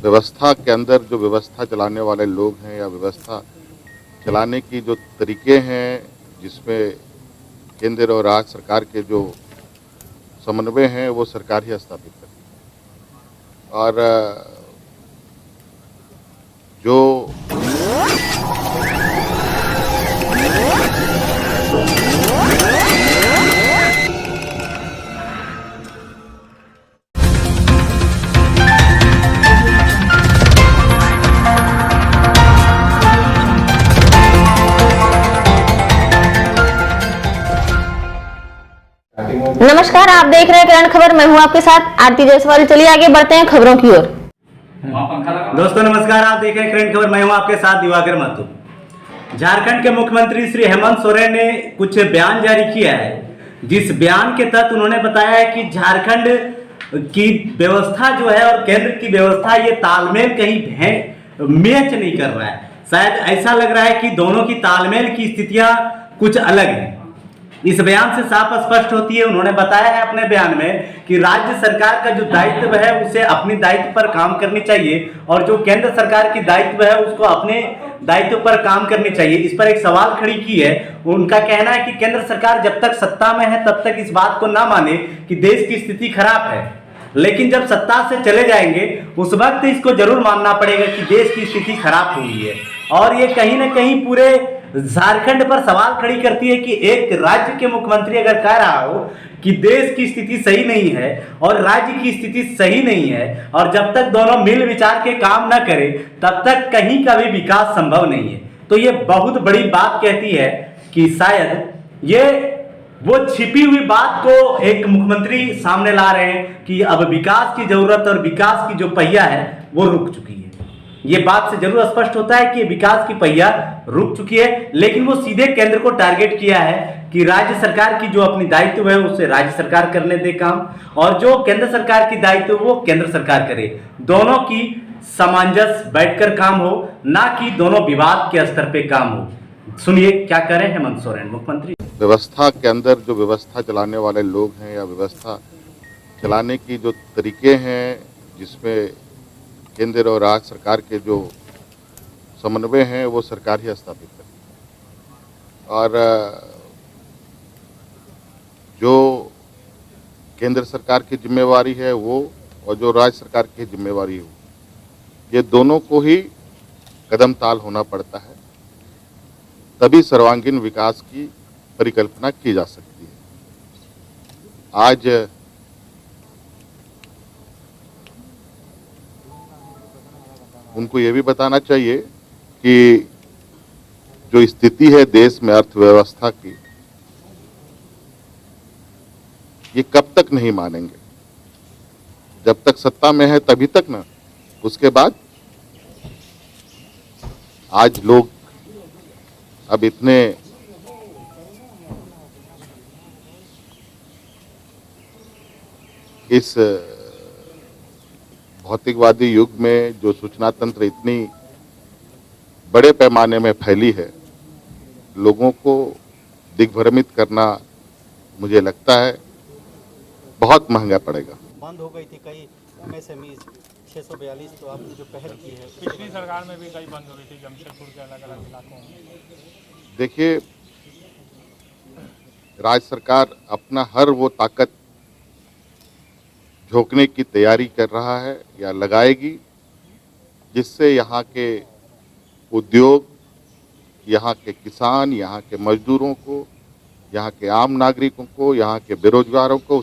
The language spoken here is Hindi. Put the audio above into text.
व्यवस्था के अंदर जो व्यवस्था चलाने वाले लोग हैं या व्यवस्था चलाने की जो तरीके हैं, जिसमें केंद्र और राज्य सरकार के जो समन्वय हैं वो सरकार ही स्थापित करती है। और जो नमस्कार, आप देख रहे हैं करंट खबर। मैं हूं आपके साथ आरती जायसवाल। चलिए आगे बढ़ते हैं खबरों की ओर। दोस्तों नमस्कार, आप देख रहे हैं करंट खबर। मैं हूं आपके साथ दिवाकर महतो। झारखंड के मुख्यमंत्री श्री हेमंत सोरेन ने कुछ बयान जारी किया है, जिस बयान के तहत उन्होंने बताया है कि झारखंड की व्यवस्था जो है और केंद्र की व्यवस्था, ये तालमेल कहीं मैच नहीं कर रहा है। शायद ऐसा लग रहा है कि दोनों की तालमेल की स्थितियां कुछ अलग हैं। इस बयान से साफ स्पष्ट होती है। उन्होंने बताया है अपने बयान में कि राज्य सरकार का जो दायित्व है उसे अपने दायित्व पर काम करनी चाहिए और जो केंद्र सरकार की दायित्व है उसको अपने दायित्व पर काम करनी चाहिए। इस पर एक सवाल खड़ी की है। उनका कहना है कि केंद्र सरकार जब तक सत्ता में है तब तक इस बात को ना माने कि देश की स्थिति खराब है, लेकिन जब सत्ता से चले जाएंगे उस वक्त इसको जरूर मानना पड़ेगा कि देश की स्थिति खराब हुई है। और ये कहीं ना कहीं पूरे झारखंड पर सवाल खड़ी करती है कि एक राज्य के मुख्यमंत्री अगर कह रहा हो कि देश की स्थिति सही नहीं है और राज्य की स्थिति सही नहीं है, और जब तक दोनों मिल विचार के काम न करें तब तक कहीं का भी विकास संभव नहीं है। तो ये बहुत बड़ी बात कहती है कि शायद ये वो छिपी हुई बात को एक मुख्यमंत्री सामने ला रहे हैं कि अब विकास की जरूरत और विकास की जो पहिया है वो रुक चुकी है। ये बात से जरूर स्पष्ट होता है कि विकास की पहिया रुक चुकी है, लेकिन वो सीधे केंद्र को टारगेट किया है कि राज्य सरकार की जो अपनी दायित्व है उसे राज्य सरकार करने दे काम, और जो केंद्र सरकार की दायित्व वो केंद्र सरकार करे। दोनों की सामंजस्य बैठकर काम हो, ना कि दोनों विवाद के स्तर पे काम हो। सुनिए क्या करें हेमंत सोरेन मुख्यमंत्री। व्यवस्था के अंदर जो व्यवस्था चलाने वाले लोग हैं या व्यवस्था चलाने की जो तरीके हैं, जिसमें केंद्र और राज्य सरकार के जो समन्वय हैं वो सरकार ही स्थापित करती है। और जो केंद्र सरकार की जिम्मेवारी है वो और जो राज्य सरकार की जिम्मेवारी हो, ये दोनों को ही कदम ताल होना पड़ता है, तभी सर्वांगीण विकास की परिकल्पना की जा सकती है। आज उनको ये भी बताना चाहिए कि जो स्थिति है देश में अर्थव्यवस्था की, ये कब तक नहीं मानेंगे। जब तक सत्ता में है तभी तक ना, उसके बाद आज लोग अब इतने इस भौतिकवादी युग में जो सूचना तंत्र इतनी बड़े पैमाने में फैली है, लोगों को दिग्भ्रमित करना मुझे लगता है बहुत महंगा पड़ेगा। बंद हो गई थी कई MSME 642, तो आपने जो पहल की है। पिछली सरकार में भी कई बंद हो गई थी जमशेदपुर के अलग अलग इलाकों में। देखिए, राज्य सरकार अपना हर वो ताकत झोंकने की तैयारी कर रहा है या लगाएगी, जिससे यहाँ के उद्योग, यहाँ के किसान, यहाँ के मजदूरों को, यहाँ के आम नागरिकों को, यहाँ के बेरोजगारों को